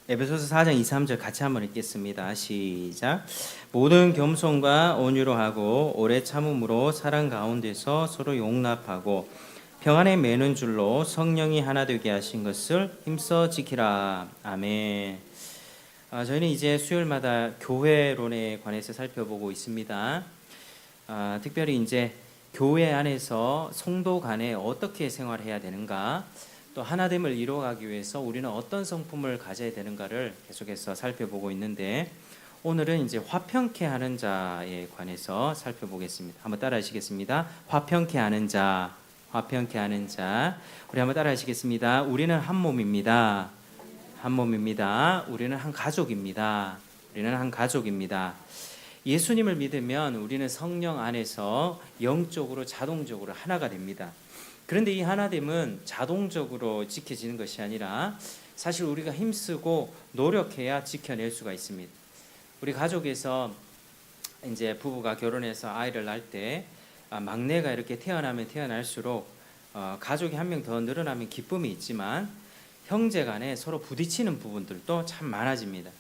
에베소서 4장 2, 3절 같이 한번 읽겠습니다. 시작. 모든 겸손과 온유로 하고 오래 참음으로 사랑 가운데서 서로 용납하고 평안에 매는 줄로 성령이 하나 되게 하신 것을 힘써 지키라. 아멘. 저희는 이제 수요일마다 교회론에 관해서 살펴보고 있습니다. 특별히 이제 교회 안에서 성도 간에 어떻게 생활해야 되는가, 또 하나됨을 이루어가기 위해서 우리는 어떤 성품을 가져야 되는가를 계속해서 살펴보고 있는데, 오늘은 이제 화평케 하는 자에 관해서 살펴보겠습니다. 한번 따라하시겠습니다. 화평케 하는 자, 화평케 하는 자. 우리 한번 따라하시겠습니다. 우리는 한 몸입니다. 한 몸입니다. 우리는 한 가족입니다. 우리는 한 가족입니다. 예수님을 믿으면 우리는 성령 안에서 영적으로 자동적으로 하나가 됩니다. 그런데 이 하나됨은 자동적으로 지켜지는 것이 아니라 사실 우리가 힘쓰고 노력해야 지켜낼 수가 있습니다. 우리 가족에서 이제 부부가 결혼해서 아이를 낳을 때 막내가 이렇게 태어나면 태어날수록 가족이 한 명 더 늘어나면 기쁨이 있지만 형제 간에 서로 부딪히는 부분들도 참 많아집니다.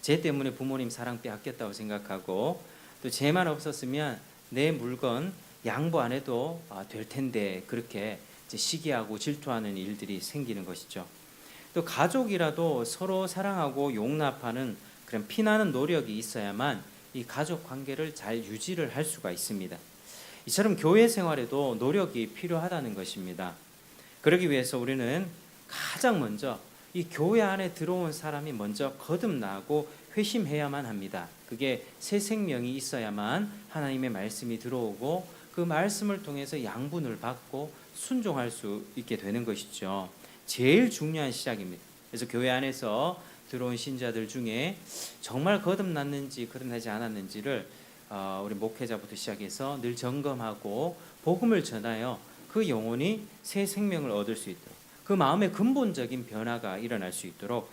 쟤 때문에 부모님 사랑 빼앗겼다고 생각하고, 또 쟤만 없었으면 내 물건 양보 안 해도 될 텐데, 그렇게 이제 시기하고 질투하는 일들이 생기는 것이죠. 또 가족이라도 서로 사랑하고 용납하는 그런 피나는 노력이 있어야만 이 가족 관계를 잘 유지를 할 수가 있습니다. 이처럼 교회 생활에도 노력이 필요하다는 것입니다. 그러기 위해서 우리는 가장 먼저 이 교회 안에 들어온 사람이 먼저 거듭나고 회심해야만 합니다. 그게 새 생명이 있어야만 하나님의 말씀이 들어오고 그 말씀을 통해서 양분을 받고 순종할 수 있게 되는 것이죠. 제일 중요한 시작입니다. 그래서 교회 안에서 들어온 신자들 중에 정말 거듭났는지 거듭나지 않았는지를 우리 목회자부터 시작해서 늘 점검하고 복음을 전하여 그 영혼이 새 생명을 얻을 수 있도록, 그 마음의 근본적인 변화가 일어날 수 있도록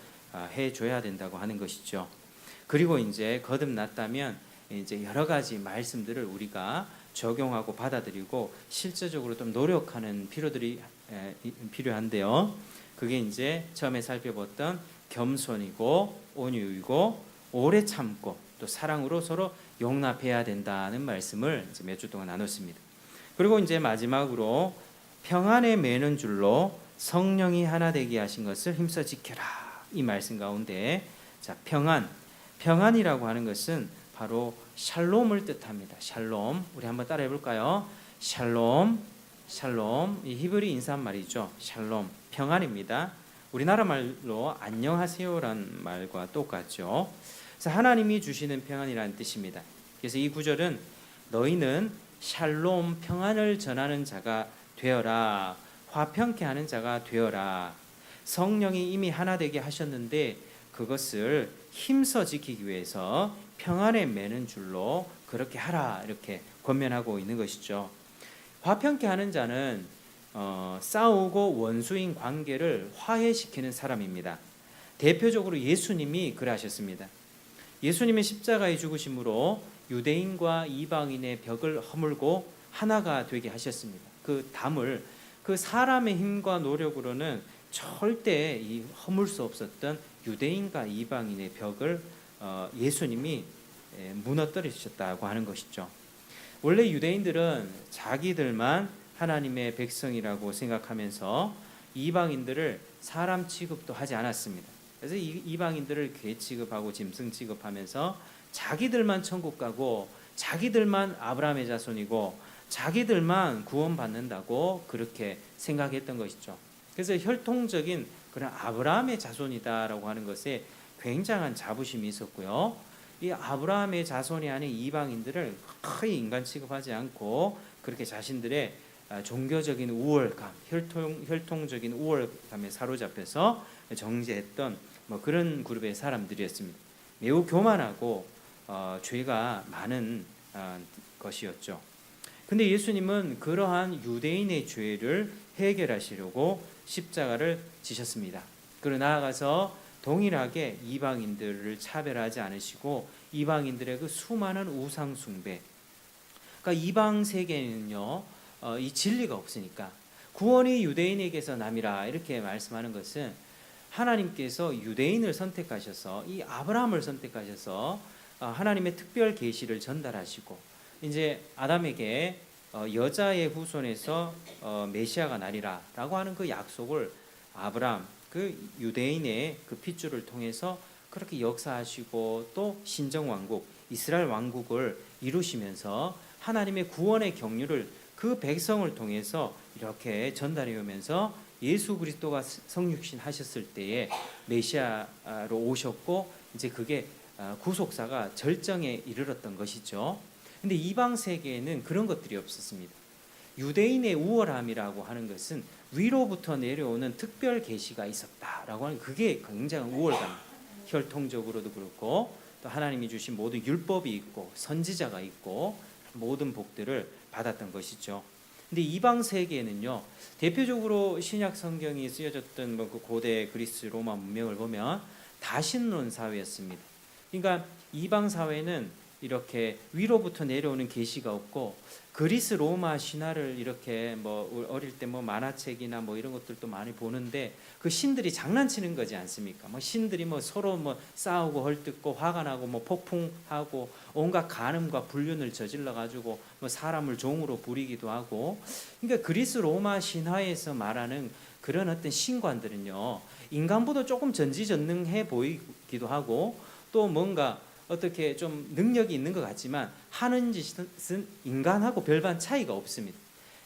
해줘야 된다고 하는 것이죠. 그리고 이제 거듭났다면 이제 여러 가지 말씀들을 우리가 적용하고 받아들이고 실제적으로 좀 노력하는 필요들이 필요한데요. 그게 이제 처음에 살펴봤던 겸손이고 온유이고 오래 참고 또 사랑으로 서로 용납해야 된다는 말씀을 이제 몇 주 동안 나눴습니다. 그리고 이제 마지막으로 평안에 매는 줄로 성령이 하나 되게 하신 것을 힘써 지켜라, 이 말씀 가운데 자, 평안이라고 하는 것은 바로 샬롬을 뜻합니다. 샬롬. 우리 한번 따라해 볼까요? 샬롬. 이 히브리 인사말이죠. 샬롬. 평안입니다. 우리나라 말로 안녕하세요란 말과 똑같죠. 그래서 하나님이 주시는 평안이라는 뜻입니다. 그래서 이 구절은 너희는 샬롬, 평안을 전하는 자가 되어라. 화평케 하는 자가 되어라. 성령이 이미 하나 되게 하셨는데 그것을 힘써 지키기 위해서 평안에 매는 줄로 그렇게 하라, 이렇게 권면하고 있는 것이죠. 화평케 하는 자는 싸우고 원수인 관계를 화해시키는 사람입니다. 대표적으로 예수님이 그러하셨습니다. 예수님의 십자가의 죽으심으로 유대인과 이방인의 벽을 허물고 하나가 되게 하셨습니다. 그 담을 그 사람의 힘과 노력으로는 절대 허물 수 없었던 유대인과 이방인의 벽을 예수님이 무너뜨리셨다고 하는 것이죠. 원래 유대인들은 자기들만 하나님의 백성이라고 생각하면서 이방인들을 사람 취급도 하지 않았습니다. 그래서 이방인들을 개 취급하고 짐승 취급하면서 자기들만 천국 가고 자기들만 아브라함의 자손이고 자기들만 구원받는다고 그렇게 생각했던 것이죠. 그래서 혈통적인 그런 아브라함의 자손이다라고 하는 것에 굉장한 자부심이 있었고요. 이 아브라함의 자손이 아닌 이방인들을 거의 인간 취급하지 않고 그렇게 자신들의 종교적인 우월감, 혈통적인 우월감에 사로잡혀서 정죄했던 그런 그룹의 사람들이었습니다. 매우 교만하고 죄가 많은 것이었죠. 근데 예수님은 그러한 유대인의 죄를 해결하시려고 십자가를 지셨습니다. 그리고 나아가서 동일하게 이방인들을 차별하지 않으시고 이방인들의 그 수많은 우상 숭배, 그러니까 이방 세계는요 이 진리가 없으니까 구원이 유대인에게서 남이라 이렇게 말씀하는 것은 하나님께서 유대인을 선택하셔서 이 아브라함을 선택하셔서 하나님의 특별 계시를 전달하시고 이제 아담에게 여자의 후손에서 메시아가 나리라라고 하는 그 약속을 아브라함 그 유대인의 그 핏줄을 통해서 그렇게 역사하시고 또 신정 왕국 이스라엘 왕국을 이루시면서 하나님의 구원의 경륜을 그 백성을 통해서 이렇게 전달해 오면서 예수 그리스도가 성육신 하셨을 때에 메시아로 오셨고 이제 그게 구속사가 절정에 이르렀던 것이죠. 근데 이방 세계에는 그런 것들이 없었습니다. 유대인의 우월함이라고 하는 것은 위로부터 내려오는 특별 계시가 있었다라고 하는 그게 굉장한 우월감. 혈통적으로도 그렇고 또 하나님이 주신 모든 율법이 있고 선지자가 있고 모든 복들을 받았던 것이죠. 근데 이방 세계에는요, 대표적으로 신약 성경이 쓰여졌던 그 고대 그리스 로마 문명을 보면 다신론 사회였습니다. 그러니까 이방 사회는 이렇게 위로부터 내려오는 계시가 없고 그리스 로마 신화를 이렇게 뭐 어릴 때 뭐 만화책이나 뭐 이런 것들도 많이 보는데 그 신들이 장난치는 거지 않습니까? 뭐 신들이 뭐 서로 뭐 싸우고 헐뜯고 화가 나고 뭐 폭풍하고 온갖 간음과 불륜을 저질러 가지고 뭐 사람을 종으로 부리기도 하고 그러니까 그리스 로마 신화에서 말하는 그런 어떤 신관들은요 인간보다 조금 전지전능해 보이기도 하고 또 뭔가 어떻게 좀 능력이 있는 것 같지만 하는 짓은 인간하고 별반 차이가 없습니다.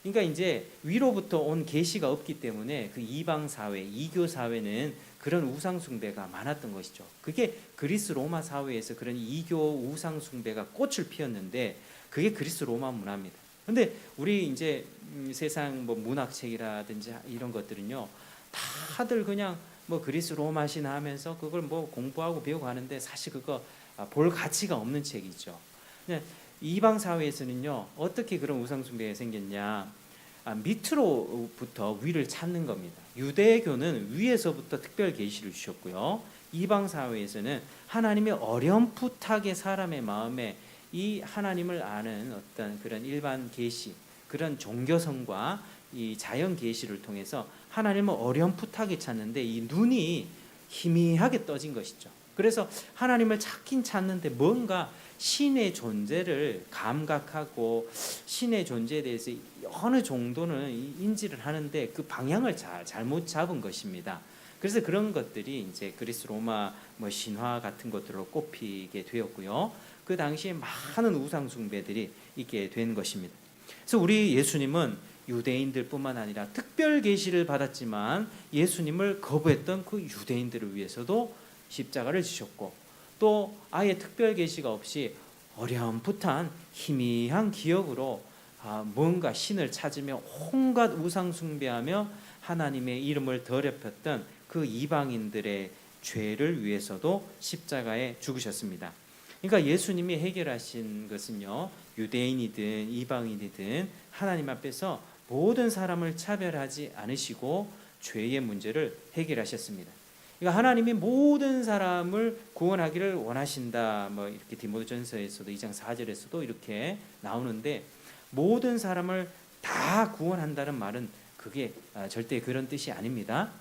그러니까 이제 위로부터 온 계시가 없기 때문에 그 이방 사회, 이교 사회는 그런 우상 숭배가 많았던 것이죠. 그게 그리스 로마 사회에서 그런 이교 우상 숭배가 꽃을 피웠는데 그게 그리스 로마 문화입니다. 근데 우리 이제 세상 뭐 문학책이라든지 이런 것들은요, 다들 그냥 뭐 그리스 로마 신화 하면서 그걸 뭐 공부하고 배우고 하는데 사실 그거 볼 가치가 없는 책이죠. 이방 사회에서는요 어떻게 그런 우상 숭배가 생겼냐? 밑으로부터 위를 찾는 겁니다. 유대교는 위에서부터 특별 계시를 주셨고요. 이방 사회에서는 하나님의 어렴풋하게 사람의 마음에 이 하나님을 아는 어떤 그런 일반 계시, 그런 종교성과 이 자연 계시를 통해서 하나님을 어렴풋하게 찾는데 이 눈이 희미하게 떠진 것이죠. 그래서 하나님을 찾긴 찾는데 뭔가 신의 존재를 감각하고 신의 존재에 대해서 어느 정도는 인지를 하는데 그 방향을 잘못 잡은 것입니다. 그래서 그런 것들이 이제 그리스 로마 뭐 신화 같은 것들로 꼽히게 되었고요. 그 당시에 많은 우상 숭배들이 있게 된 것입니다. 그래서 우리 예수님은 유대인들뿐만 아니라 특별 계시를 받았지만 예수님을 거부했던 그 유대인들을 위해서도 십자가를 지셨고 또 아예 특별 계시가 없이 어렴풋한 희미한 기억으로 뭔가 신을 찾으며 온갖 우상 숭배하며 하나님의 이름을 더럽혔던 그 이방인들의 죄를 위해서도 십자가에 죽으셨습니다. 그러니까 예수님이 해결하신 것은요 유대인이든 이방인이든 하나님 앞에서 모든 사람을 차별하지 않으시고 죄의 문제를 해결하셨습니다. 그러니까 하나님이 모든 사람을 구원하기를 원하신다. 뭐 이렇게 디모데전서에서도 2장 4절에서도 이렇게 나오는데 모든 사람을 다 구원한다는 말은 그게 절대 그런 뜻이 아닙니다.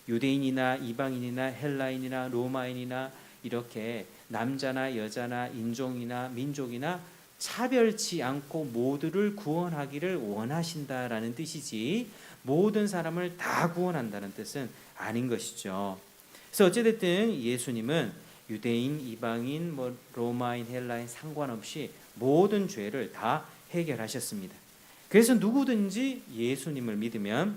유대인이나 이방인이나 헬라인이나 로마인이나 이렇게 남자나 여자나 인종이나 민족이나 차별치 않고 모두를 구원하기를 원하신다라는 뜻이지 모든 사람을 다 구원한다는 뜻은 아닌 것이죠. 그래서 어찌됐든 예수님은 유대인, 이방인, 뭐 로마인, 헬라인 상관없이 모든 죄를 다 해결하셨습니다. 그래서 누구든지 예수님을 믿으면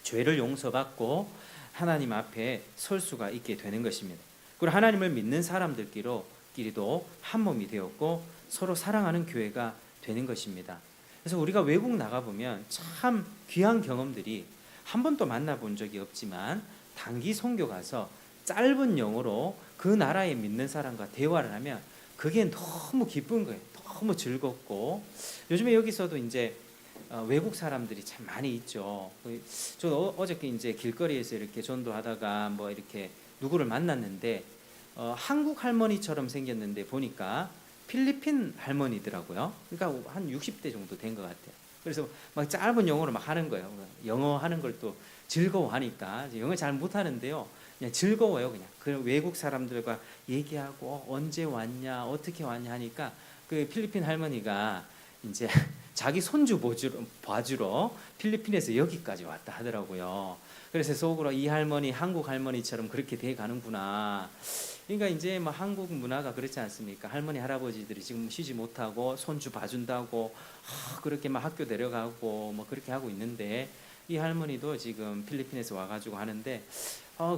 죄를 용서받고 하나님 앞에 설 수가 있게 되는 것입니다. 그리고 하나님을 믿는 사람들끼리도 한 몸이 되었고 서로 사랑하는 교회가 되는 것입니다. 그래서 우리가 외국 나가보면 참 귀한 경험들이 한 번도 만나본 적이 없지만 단기 선교 가서 짧은 영어로 그 나라에 믿는 사람과 대화를 하면 그게 너무 기쁜 거예요. 너무 즐겁고 요즘에 여기서도 이제 외국 사람들이 참 많이 있죠. 저 어저께 이제 길거리에서 이렇게 전도하다가 뭐 이렇게 누구를 만났는데 한국 할머니처럼 생겼는데 보니까 필리핀 할머니더라고요. 그러니까 한 60대 정도 된 것 같아요. 그래서 막 짧은 영어로 막 하는 거예요. 영어 하는 걸 또 즐거워하니까 영어 잘 못하는데요. 그냥 즐거워요. 그냥 그 외국 사람들과 얘기하고 언제 왔냐 어떻게 왔냐 하니까 그 필리핀 할머니가 이제 자기 손주 봐주러 필리핀에서 여기까지 왔다 하더라고요. 그래서 속으로 이 할머니 한국 할머니처럼 그렇게 돼 가는구나. 그러니까 이제 뭐 한국 문화가 그렇지 않습니까? 할머니 할아버지들이 지금 쉬지 못하고 손주 봐준다고 그렇게 막 학교 데려가고 뭐 그렇게 하고 있는데 이 할머니도 지금 필리핀에서 와가지고 하는데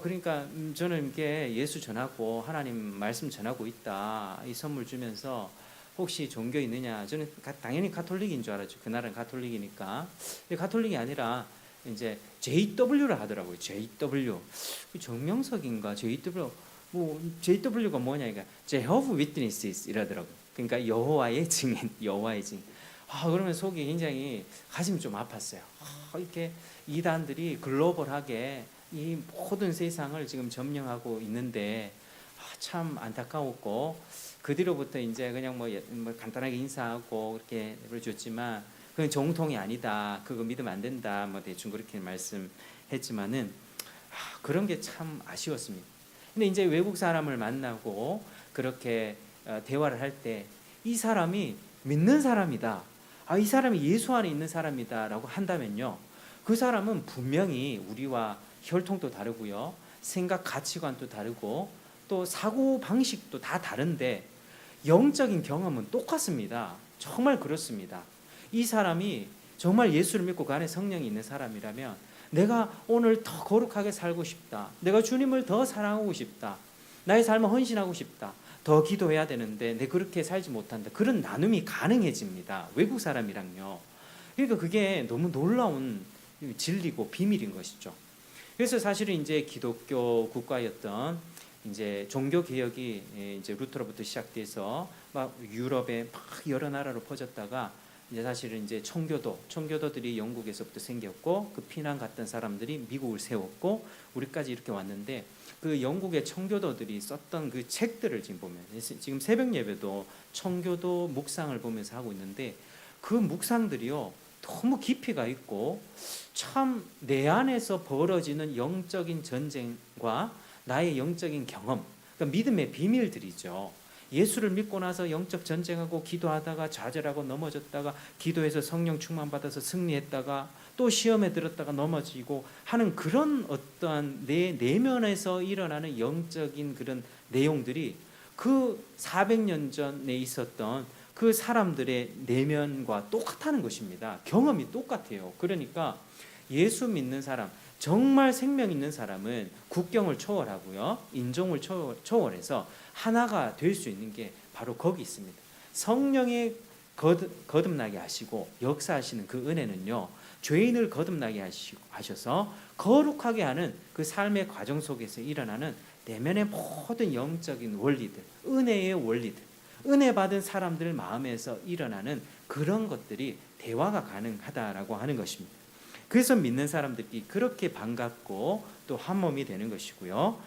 그러니까 저는 이렇게 예수 전하고 하나님 말씀 전하고 있다 이 선물 주면서 혹시 종교 있느냐? 저는 당연히 가톨릭인 줄 알았죠. 그 나라는 가톨릭이니까. 근데 가톨릭이 아니라 이제 JW라 하더라고요. JW. 정명석인가? JW. 뭐 JW가 뭐냐? 그러니까 Jehovah Witnesses 이라더라고요. 그러니까 여호와의 증인, 여호와의 증인. 그러면 속이 굉장히 가슴이 좀 아팠어요. 이렇게 이단들이 글로벌하게 이 모든 세상을 지금 점령하고 있는데 참 안타까웠고 그 뒤로부터 이제 그냥 뭐 간단하게 인사하고 그렇게 해줬지만 그건 정통이 아니다. 그거 믿으면 안 된다. 뭐 대충 그렇게 말씀했지만은 그런 게 참 아쉬웠습니다. 근데 이제 외국 사람을 만나고 그렇게 대화를 할 때 이 사람이 믿는 사람이다. 이 사람이 예수 안에 있는 사람이다라고 한다면요. 그 사람은 분명히 우리와 혈통도 다르고요. 생각 가치관도 다르고 또 사고 방식도 다 다른데 영적인 경험은 똑같습니다. 정말 그렇습니다. 이 사람이 정말 예수를 믿고 그 안에 성령이 있는 사람이라면 내가 오늘 더 거룩하게 살고 싶다. 내가 주님을 더 사랑하고 싶다. 나의 삶을 헌신하고 싶다. 더 기도해야 되는데 내 그렇게 살지 못한다. 그런 나눔이 가능해집니다. 외국 사람이랑요. 그러니까 그게 너무 놀라운 진리고 비밀인 것이죠. 그래서 사실은 이제 기독교 국가였던 이제 종교 개혁이 이제 루터로부터 시작돼서 막 유럽에 막 여러 나라로 퍼졌다가 이제 사실은 이제 청교도들이 영국에서부터 생겼고 그 피난 갔던 사람들이 미국을 세웠고 우리까지 이렇게 왔는데 그 영국의 청교도들이 썼던 그 책들을 지금 보면 지금 새벽 예배도 청교도 묵상을 보면서 하고 있는데 그 묵상들이요 너무 깊이가 있고 참 내 안에서 벌어지는 영적인 전쟁과 나의 영적인 경험, 그러니까 믿음의 비밀들이죠. 예수를 믿고 나서 영적 전쟁하고 기도하다가 좌절하고 넘어졌다가 기도해서 성령 충만 받아서 승리했다가 또 시험에 들었다가 넘어지고 하는 그런 어떠한 내 내면에서 일어나는 영적인 그런 내용들이 그 400년 전에 있었던 그 사람들의 내면과 똑같다는 것입니다. 경험이 똑같아요. 그러니까 예수 믿는 사람, 정말 생명 있는 사람은 국경을 초월하고요, 인종을 초월해서 하나가 될 수 있는 게 바로 거기 있습니다. 성령의 거듭나게 하시고 역사하시는 그 은혜는요, 죄인을 거듭나게 하셔서 거룩하게 하는 그 삶의 과정 속에서 일어나는 내면의 모든 영적인 원리들, 은혜의 원리들, 은혜 받은 사람들 마음에서 일어나는 그런 것들이 대화가 가능하다라고 하는 것입니다. 그래서 믿는 사람들이 그렇게 반갑고 또 한 몸이 되는 것이고요.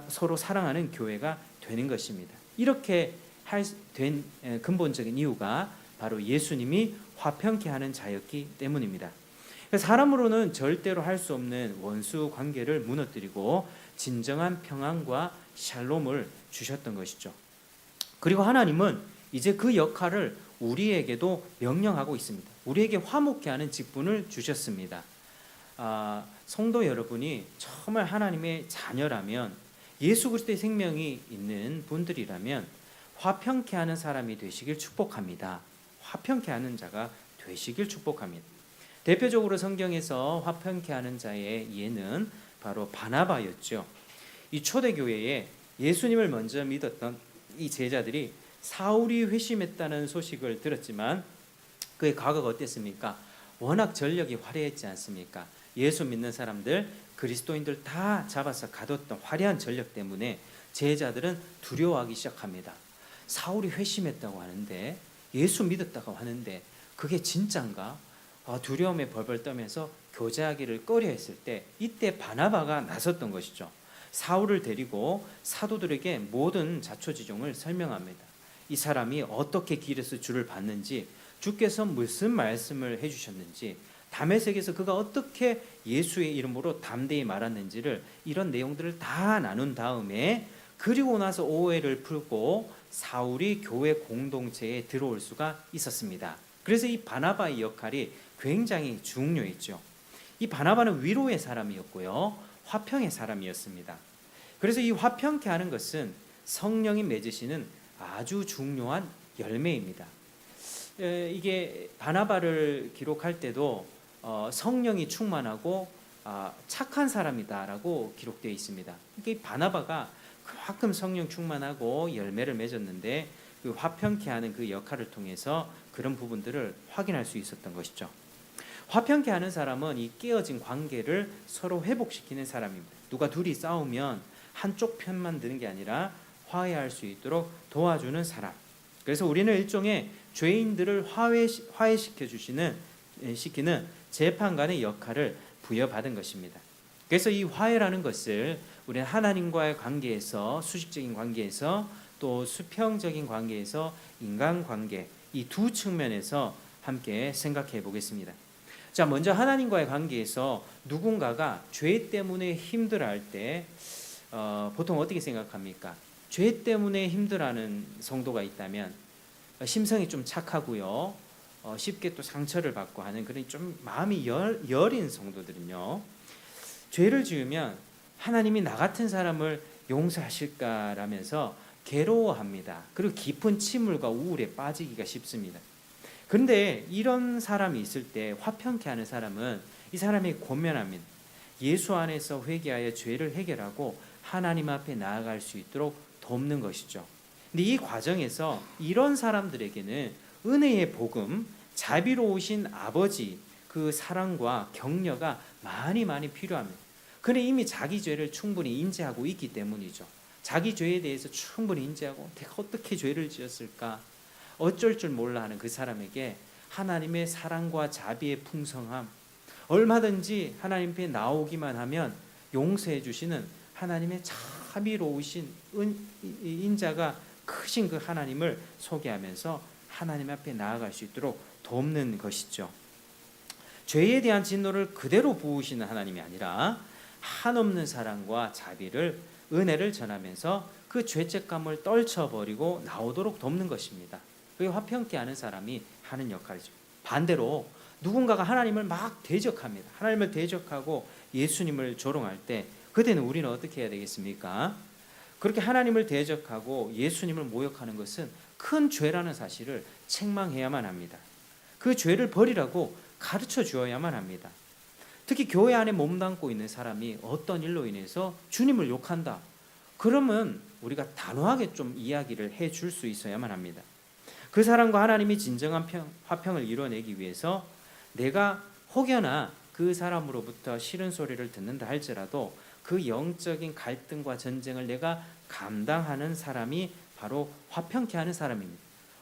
서로 사랑하는 교회가 되는 것입니다. 이렇게 된 근본적인 이유가 바로 예수님이 화평케 하는 자였기 때문입니다. 사람으로는 절대로 할 수 없는 원수 관계를 무너뜨리고 진정한 평안과 샬롬을 주셨던 것이죠. 그리고 하나님은 이제 그 역할을 우리에게도 명령하고 있습니다. 우리에게 화목케 하는 직분을 주셨습니다. 성도 여러분이 정말 하나님의 자녀라면, 예수 그리스도의 생명이 있는 분들이라면 화평케 하는 사람이 되시길 축복합니다. 화평케 하는 자가 되시길 축복합니다. 대표적으로 성경에서 화평케 하는 자의 예는 바로 바나바였죠. 이 초대교회에 예수님을 먼저 믿었던 이 제자들이 사울이 회심했다는 소식을 들었지만 그의 과거가 어땠습니까? 워낙 전력이 화려했지 않습니까? 예수 믿는 사람들, 그리스도인들 다 잡아서 가뒀던 화려한 전력 때문에 제자들은 두려워하기 시작합니다. 사울이 회심했다고 하는데, 예수 믿었다고 하는데 그게 진짠가? 두려움에 벌벌 떨면서 교제하기를 꺼려했을 때 이때 바나바가 나섰던 것이죠. 사울을 데리고 사도들에게 모든 자초지종을 설명합니다. 이 사람이 어떻게 길에서 주를 봤는지, 주께서 무슨 말씀을 해주셨는지 다메섹에서 그가 어떻게 예수의 이름으로 담대히 말았는지를 이런 내용들을 다 나눈 다음에 그리고 나서 오해를 풀고 사울이 교회 공동체에 들어올 수가 있었습니다. 그래서 이 바나바의 역할이 굉장히 중요했죠. 이 바나바는 위로의 사람이었고요, 화평의 사람이었습니다. 그래서 이 화평케 하는 것은 성령이 맺으시는 아주 중요한 열매입니다. 이게 바나바를 기록할 때도 성령이 충만하고 착한 사람이다라고 기록되어 있습니다. 이게 바나바가 그만큼 성령 충만하고 열매를 맺었는데 그 화평케 하는 그 역할을 통해서 그런 부분들을 확인할 수 있었던 것이죠. 화평케 하는 사람은 이 깨어진 관계를 서로 회복시키는 사람입니다. 누가 둘이 싸우면 한쪽 편만 드는 게 아니라 화해할 수 있도록 도와주는 사람. 그래서 우리는 일종의 죄인들을 화해시켜 시키는 재판관의 역할을 부여받은 것입니다. 그래서 이 화해라는 것을 우리는 하나님과의 관계에서, 수직적인 관계에서, 또 수평적인 관계에서, 인간관계, 이 두 측면에서 함께 생각해 보겠습니다. 자, 먼저 하나님과의 관계에서 누군가가 죄 때문에 힘들어할 때 보통 어떻게 생각합니까? 죄 때문에 힘들어하는 성도가 있다면 심성이 좀 착하고요, 쉽게 또 상처를 받고 하는 그런 좀 마음이 여린 성도들은요, 죄를 지으면 하나님이 나 같은 사람을 용서하실까라면서 괴로워합니다. 그리고 깊은 침울과 우울에 빠지기가 쉽습니다. 그런데 이런 사람이 있을 때 화평케 하는 사람은 이 사람이 권면합니다. 예수 안에서 회개하여 죄를 해결하고 하나님 앞에 나아갈 수 있도록 돕는 것이죠. 근데 이 과정에서 이런 사람들에게는 은혜의 복음, 자비로우신 아버지 그 사랑과 격려가 많이 필요합니다. 그는 이미 자기 죄를 충분히 인지하고 있기 때문이죠. 자기 죄에 대해서 충분히 인지하고 내가 어떻게 죄를 지었을까, 어쩔 줄 몰라 하는 그 사람에게 하나님의 사랑과 자비의 풍성함, 얼마든지 하나님 앞에 나오기만 하면 용서해 주시는 하나님의 자비로우신 인자가 크신 그 하나님을 소개하면서 하나님 앞에 나아갈 수 있도록 돕는 것이죠. 죄에 대한 진노를 그대로 부으시는 하나님이 아니라 한없는 사랑과 자비를, 은혜를 전하면서 그 죄책감을 떨쳐버리고 나오도록 돕는 것입니다. 그게 화평케 하는 사람이 하는 역할이죠. 반대로 누군가가 하나님을 막 대적합니다. 하나님을 대적하고 예수님을 조롱할 때 그때는 우리는 어떻게 해야 되겠습니까? 그렇게 하나님을 대적하고 예수님을 모욕하는 것은 큰 죄라는 사실을 책망해야만 합니다. 그 죄를 버리라고 가르쳐 주어야만 합니다. 특히 교회 안에 몸담고 있는 사람이 어떤 일로 인해서 주님을 욕한다, 그러면 우리가 단호하게 좀 이야기를 해줄 수 있어야만 합니다. 그 사람과 하나님이 진정한 화평을 이뤄내기 위해서 내가 혹여나 그 사람으로부터 싫은 소리를 듣는다 할지라도 그 영적인 갈등과 전쟁을 내가 감당하는 사람이 바로 화평케 하는 사람입니다.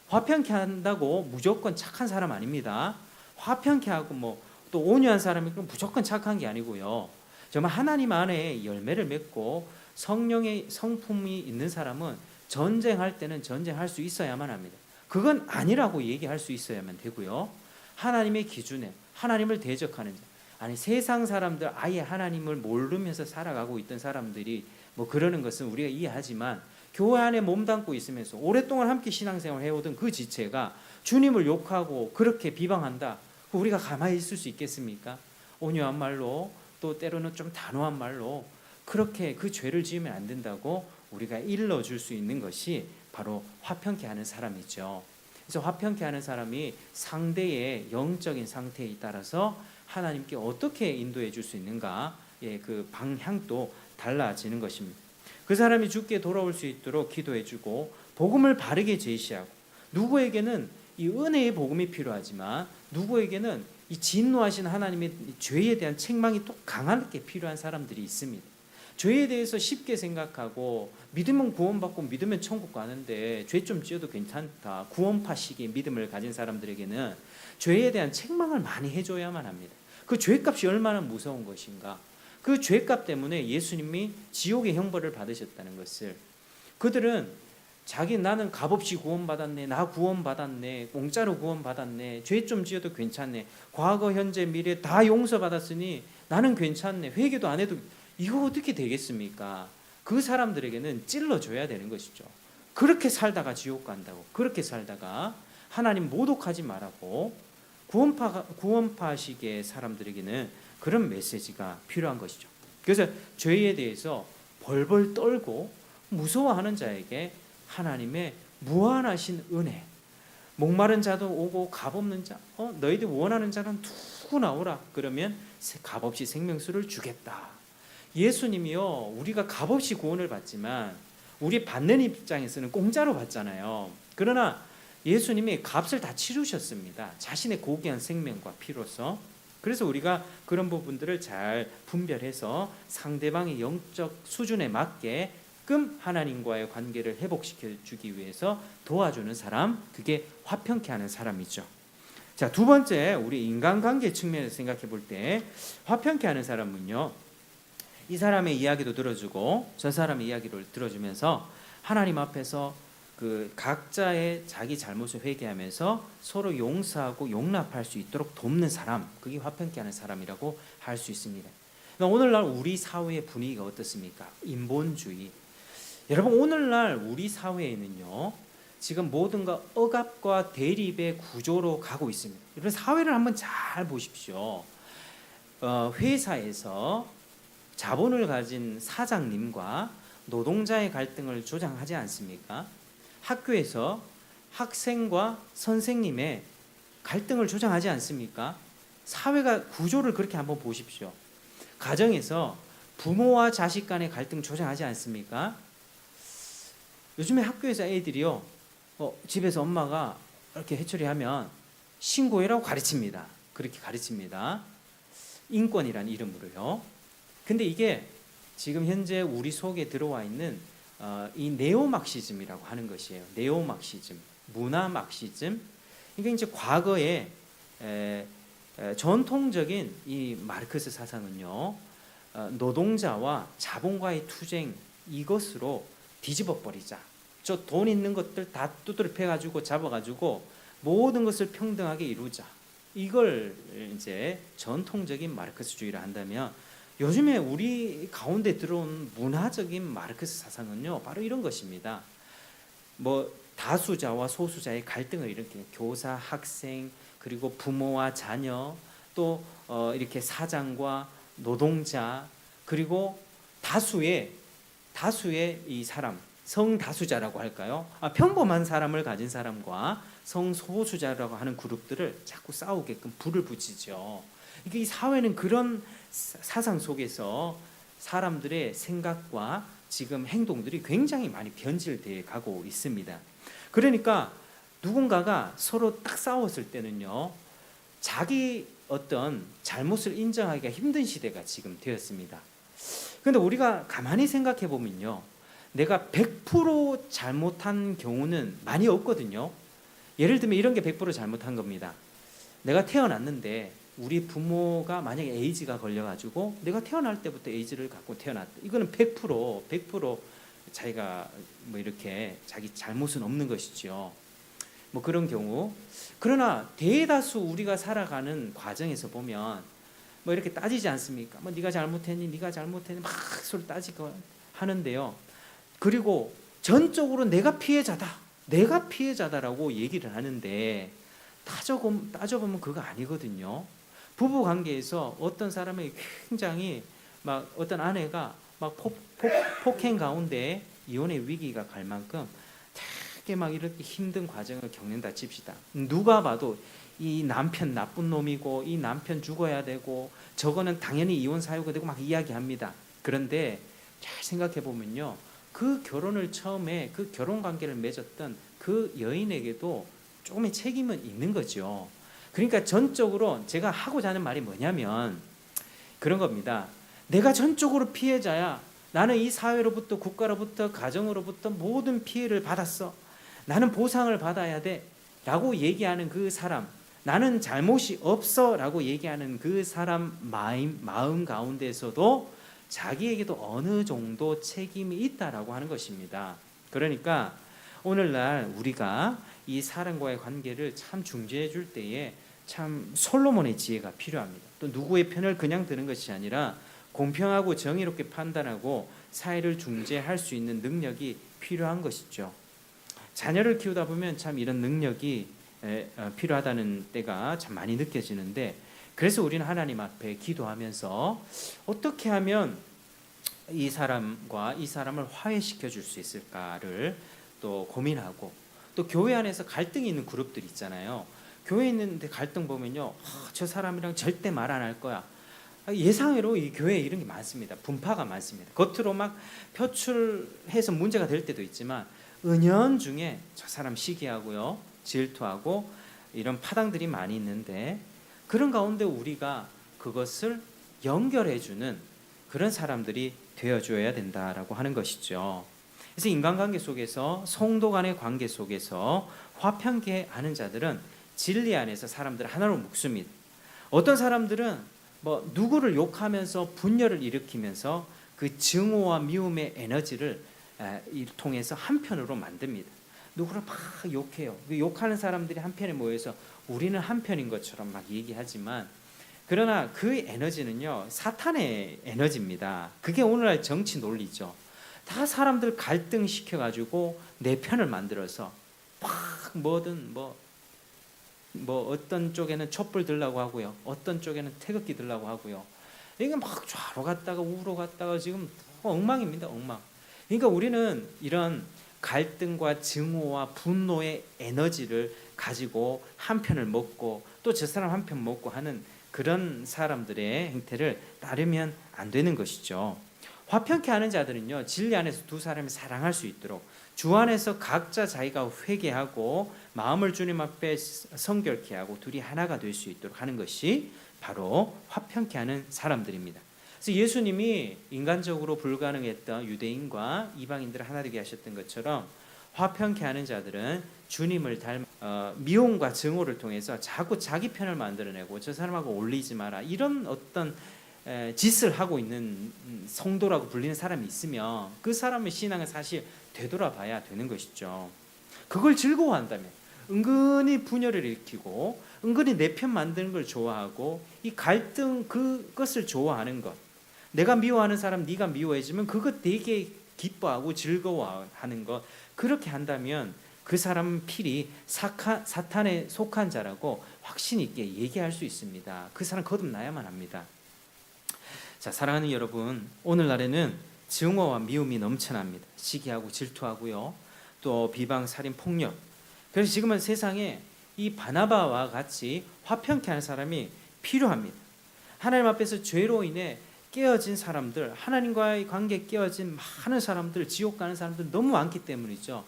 화평케 한다고 무조건 착한 사람 아닙니다. 화평케 하고 또 온유한 사람이 무조건 착한 게 아니고요, 정말 하나님 안에 열매를 맺고 성령의 성품이 있는 사람은 전쟁할 때는 전쟁할 수 있어야만 합니다. 그건 아니라고 얘기할 수 있어야만 되고요, 하나님의 기준에 하나님을 대적하는 자, 아니 세상 사람들 아예 하나님을 모르면서 살아가고 있던 사람들이 그러는 것은 우리가 이해하지만, 교회 안에 몸담고 있으면서 오랫동안 함께 신앙생활을 해오던 그 지체가 주님을 욕하고 그렇게 비방한다, 우리가 가만히 있을 수 있겠습니까? 온유한 말로, 또 때로는 좀 단호한 말로 그렇게 그 죄를 지으면 안 된다고 우리가 일러줄 수 있는 것이 바로 화평케 하는 사람이죠. 그래서 화평케 하는 사람이 상대의 영적인 상태에 따라서 하나님께 어떻게 인도해 줄 수 있는가, 그 방향도 달라지는 것입니다. 그 사람이 주께 돌아올 수 있도록 기도해 주고 복음을 바르게 제시하고, 누구에게는 이 은혜의 복음이 필요하지만 누구에게는 이 진노하신 하나님의 죄에 대한 책망이 또 강하게 필요한 사람들이 있습니다. 죄에 대해서 쉽게 생각하고 믿으면 구원받고 믿으면 천국 가는데 죄 좀 지어도 괜찮다, 구원파식의 믿음을 가진 사람들에게는 죄에 대한 책망을 많이 해줘야만 합니다. 그 죄값이 얼마나 무서운 것인가, 그 죄값 때문에 예수님이 지옥의 형벌을 받으셨다는 것을, 그들은 자기 나는 값없이 구원받았네, 나 구원받았네, 공짜로 구원받았네, 죄 좀 지어도 괜찮네, 과거 현재 미래 다 용서받았으니 나는 괜찮네, 회개도 안 해도, 이거 어떻게 되겠습니까? 그 사람들에게는 찔러줘야 되는 것이죠. 그렇게 살다가 지옥 간다고, 그렇게 살다가 하나님 모독하지 말라고 구원파식의 사람들에게는 그런 메시지가 필요한 것이죠. 그래서 죄에 대해서 벌벌 떨고 무서워하는 자에게 하나님의 무한하신 은혜, 목마른 자도 오고 값없는 자, 너희들 원하는 자는 두고 나오라, 그러면 값없이 생명수를 주겠다. 예수님이요, 우리가 값없이 구원을 받지만 우리 받는 입장에서는 공짜로 받잖아요. 그러나 예수님이 값을 다 치르셨습니다. 자신의 고귀한 생명과 피로서. 그래서 우리가 그런 부분들을 잘 분별해서 상대방의 영적 수준에 맞게끔 하나님과의 관계를 회복시켜 주기 위해서 도와주는 사람, 그게 화평케 하는 사람이죠. 자, 두 번째, 우리 인간관계 측면에서 생각해 볼 때 화평케 하는 사람은요, 이 사람의 이야기도 들어주고 저 사람의 이야기를 들어주면서 하나님 앞에서 그 각자의 자기 잘못을 회개하면서 서로 용서하고 용납할 수 있도록 돕는 사람, 그게 화평케 하는 사람이라고 할 수 있습니다. 오늘날 우리 사회의 분위기가 어떻습니까? 인본주의. 여러분, 오늘날 우리 사회에는요, 지금 모든 거 억압과 대립의 구조로 가고 있습니다. 여러분, 사회를 한번 잘 보십시오. 회사에서 자본을 가진 사장님과 노동자의 갈등을 조장하지 않습니까? 학교에서 학생과 선생님의 갈등을 조장하지 않습니까? 사회가 구조를 그렇게 한번 보십시오. 가정에서 부모와 자식 간의 갈등 조장하지 않습니까? 요즘에 학교에서 애들이요, 집에서 엄마가 이렇게 해처리하면 신고해라고 가르칩니다. 그렇게 가르칩니다. 인권이라는 이름으로요. 근데 이게 지금 현재 우리 속에 들어와 있는 이 네오막시즘이라고 하는 것이에요. 네오막시즘, 문화막시즘. 이게 이제 과거에 전통적인 이 마르크스 사상은요, 노동자와 자본과의 투쟁, 이것으로 뒤집어 버리자. 저 돈 있는 것들 다 두드려 패가지고 잡아가지고 모든 것을 평등하게 이루자. 이걸 이제 전통적인 마르크스주의를 한다면, 요즘에 우리 가운데 들어온 문화적인 마르크스 사상은요, 바로 이런 것입니다. 뭐 다수자와 소수자의 갈등을 일으키는 교사, 학생, 그리고 부모와 자녀, 또 이렇게 사장과 노동자, 그리고 다수의 이 사람, 성다수자라고 할까요? 평범한 사람을 가진 사람과 성소수자라고 하는 그룹들을 자꾸 싸우게끔 불을 붙이죠. 이게 이 사회는 그런 사상 속에서 사람들의 생각과 지금 행동들이 굉장히 많이 변질되어 가고 있습니다. 그러니까 누군가가 서로 딱 싸웠을 때는요, 자기 어떤 잘못을 인정하기가 힘든 시대가 지금 되었습니다. 그런데 우리가 가만히 생각해 보면요, 내가 100% 잘못한 경우는 많이 없거든요. 예를 들면 이런 게 100% 잘못한 겁니다. 내가 태어났는데 우리 부모가 만약에 에이즈가 걸려가지고 내가 태어날 때부터 에이즈를 갖고 태어났다. 이거는 100% 자기가 뭐 이렇게 자기 잘못은 없는 것이죠. 뭐 그런 경우. 그러나 대다수 우리가 살아가는 과정에서 보면 뭐 이렇게 따지지 않습니까? 뭐 네가 잘못했니? 네가 잘못했니? 막 서로 따지고 하는데요. 그리고 전적으로 내가 피해자다라고 얘기를 하는데 따져보면 그거 아니거든요. 부부 관계에서 어떤 사람이 굉장히 막 어떤 아내가 막 폭행 가운데 이혼의 위기가 갈 만큼 되게 막 이렇게 힘든 과정을 겪는다 칩시다. 누가 봐도 이 남편 나쁜 놈이고 이 남편 죽어야 되고 저거는 당연히 이혼 사유가 되고 막 이야기합니다. 그런데 잘 생각해 보면요, 그 결혼을 처음에 그 결혼 관계를 맺었던 그 여인에게도 조금의 책임은 있는 거죠. 그러니까 전적으로 제가 하고자 하는 말이 뭐냐면 그런 겁니다. 내가 전적으로 피해자야. 나는 이 사회로부터, 국가로부터, 가정으로부터 모든 피해를 받았어. 나는 보상을 받아야 돼 라고 얘기하는 그 사람, 나는 잘못이 없어 라고 얘기하는 그 사람 마음 가운데서도 자기에게도 어느 정도 책임이 있다라고 하는 것입니다. 그러니까 오늘날 우리가 이 사람과의 관계를 참 중재해 줄 때에 참 솔로몬의 지혜가 필요합니다. 또 누구의 편을 그냥 드는 것이 아니라 공평하고 정의롭게 판단하고 사회를 중재할 수 있는 능력이 필요한 것이죠. 자녀를 키우다 보면 참 이런 능력이 필요하다는 때가 참 많이 느껴지는데, 그래서 우리는 하나님 앞에 기도하면서 어떻게 하면 이 사람과 이 사람을 화해시켜 줄 수 있을까를 또 고민하고, 또 교회 안에서 갈등이 있는 그룹들 있잖아요. 교회에 있는데 갈등 보면요, 저 사람이랑 절대 말 안 할 거야. 예상외로 이 교회에 이런 게 많습니다. 분파가 많습니다. 겉으로 막 표출해서 문제가 될 때도 있지만 은연중에 저 사람 시기하고요, 질투하고 이런 파당들이 많이 있는데, 그런 가운데 우리가 그것을 연결해주는 그런 사람들이 되어줘야 된다라고 하는 것이죠. 그래서 인간관계 속에서, 성도 간의 관계 속에서 화평케 하는 자들은 진리 안에서 사람들을 하나로 묶습니다. 어떤 사람들은 누구를 욕하면서 분열을 일으키면서 그 증오와 미움의 에너지를 통해서 한편으로 만듭니다. 누구를 막 욕해요. 욕하는 사람들이 한편에 모여서 우리는 한편인 것처럼 막 얘기하지만, 그러나 그 에너지는요, 사탄의 에너지입니다. 그게 오늘날 정치 논리죠. 다 사람들 갈등시켜가지고 내 편을 만들어서 막 뭐든 어떤 쪽에는 촛불 들라고 하고요, 어떤 쪽에는 태극기 들라고 하고요. 이게 막 좌로 갔다가 우로 갔다가 지금 엉망입니다, 엉망. 그러니까 우리는 이런 갈등과 증오와 분노의 에너지를 가지고 한 편을 먹고 또 저 사람 한 편 먹고 하는 그런 사람들의 행태를 따르면 안 되는 것이죠. 화평케 하는 자들은요, 진리 안에서 두 사람이 사랑할 수 있도록 주 안에서 각자 자기가 회개하고 마음을 주님 앞에 성결케 하고 둘이 하나가 될 수 있도록 하는 것이 바로 화평케 하는 사람들입니다. 그래서 예수님이 인간적으로 불가능했던 유대인과 이방인들을 하나 되게 하셨던 것처럼, 화평케 하는 자들은 주님을 미움과 증오를 통해서 자꾸 자기 편을 만들어내고 저 사람하고 어울리지 마라, 이런 어떤 짓을 하고 있는 성도라고 불리는 사람이 있으면 그 사람의 신앙은 사실 되돌아봐야 되는 것이죠. 그걸 즐거워한다면, 은근히 분열을 일으키고 은근히 내 편 만드는 걸 좋아하고 이 갈등 그것을 좋아하는 것, 내가 미워하는 사람 네가 미워해지면 그것 되게 기뻐하고 즐거워하는 것, 그렇게 한다면 그 사람은 필히 사탄에 속한 자라고 확신 있게 얘기할 수 있습니다. 그 사람 거듭나야만 합니다. 자, 사랑하는 여러분, 오늘날에는 증오와 미움이 넘쳐납니다. 시기하고 질투하고요, 또 비방, 살인, 폭력. 그래서 지금은 세상에 이 바나바와 같이 화평케 하는 사람이 필요합니다. 하나님 앞에서 죄로 인해 깨어진 사람들, 하나님과의 관계에 깨어진 많은 사람들, 지옥 가는 사람들 너무 많기 때문이죠.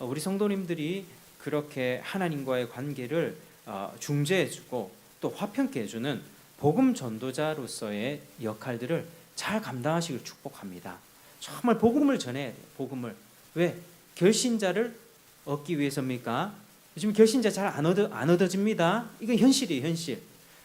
우리 성도님들이 그렇게 하나님과의 관계를 중재해주고 또 화평케 해주는 복음 전도자로서의 역할들을 잘 감당하시길 축복합니다. 정말 복음을 전해야 돼요. 복음을. 왜? 결신자를 얻기 위해서입니까? 요즘 결신자 잘 안 얻어집니다. 이건 현실이에요, 현실.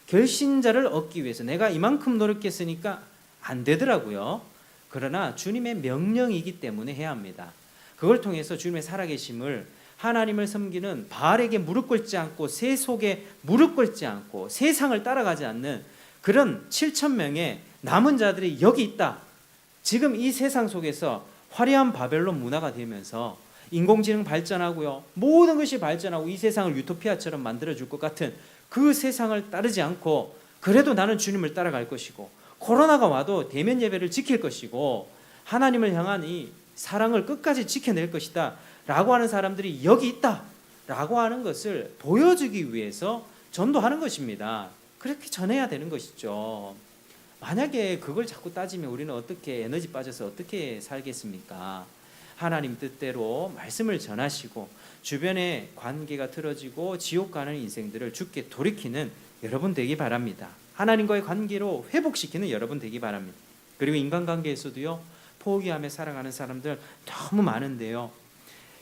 결신자를 얻기 위해서 내가 이만큼 노력했으니까 안 되더라고요. 그러나 주님의 명령이기 때문에 해야 합니다. 그걸 통해서 주님의 살아계심을, 하나님을 섬기는 바알에게 무릎 꿇지 않고 세속에 무릎 꿇지 않고 세상을 따라가지 않는 그런 7,000명의 남은 자들이 여기 있다. 지금 이 세상 속에서 화려한 바벨론 문화가 되면서 인공지능 발전하고요, 모든 것이 발전하고 이 세상을 유토피아처럼 만들어줄 것 같은 그 세상을 따르지 않고, 그래도 나는 주님을 따라갈 것이고 코로나가 와도 대면 예배를 지킬 것이고 하나님을 향한 이 사랑을 끝까지 지켜낼 것이다 라고 하는 사람들이 여기 있다 라고 하는 것을 보여주기 위해서 전도하는 것입니다. 그렇게 전해야 되는 것이죠. 만약에 그걸 자꾸 따지면 우리는 어떻게 에너지 빠져서 어떻게 살겠습니까? 하나님 뜻대로 말씀을 전하시고 주변의 관계가 틀어지고 지옥 가는 인생들을 주께 돌이키는 여러분 되기 바랍니다. 하나님과의 관계로 회복시키는 여러분 되기 바랍니다. 그리고 인간관계에서도요, 포기하며 살아가는 사람들 너무 많은데요,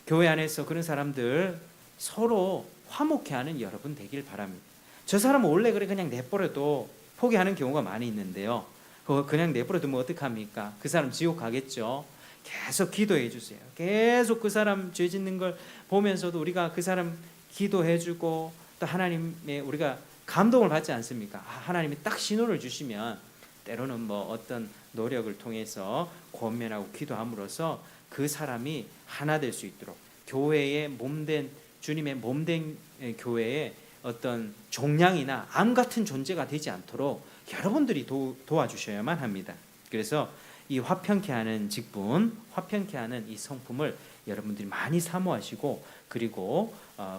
교회 안에서 그런 사람들 서로 화목해 하는 여러분 되길 바랍니다. 저 사람은 원래 그래 그냥 내버려도 포기하는 경우가 많이 있는데요, 그거 그냥 내버려두면 어떡합니까? 그 사람 지옥 가겠죠. 계속 기도해 주세요. 계속 그 사람 죄 짓는 걸 보면서도 우리가 그 사람 기도해 주고 또 하나님의 우리가 감동을 받지 않습니까? 하나님이 딱 신호를 주시면 때로는 뭐 어떤 노력을 통해서 권면하고 기도함으로써 그 사람이 하나 될 수 있도록 교회의 몸된 주님의 몸된 교회의 어떤 종량이나 암 같은 존재가 되지 않도록 여러분들이 도와주셔야만 합니다. 그래서 이 화평케 하는 직분, 화평케 하는 이 성품을 여러분들이 많이 사모하시고 그리고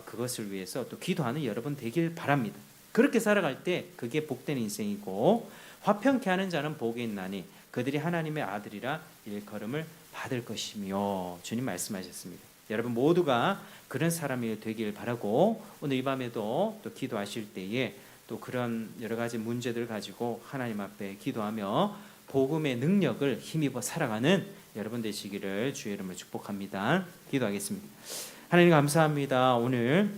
그것을 위해서 또 기도하는 여러분 되길 바랍니다. 그렇게 살아갈 때 그게 복된 인생이고 화평케 하는 자는 복이 있나니 그들이 하나님의 아들이라 일컬음을 받을 것이며 주님 말씀하셨습니다. 여러분 모두가 그런 사람이 되길 바라고 오늘 이 밤에도 또 기도하실 때에 또 그런 여러 가지 문제들 가지고 하나님 앞에 기도하며 복음의 능력을 힘입어 살아가는 여러분 되시기를 주의 이름으로 축복합니다. 기도하겠습니다. 하나님 감사합니다. 오늘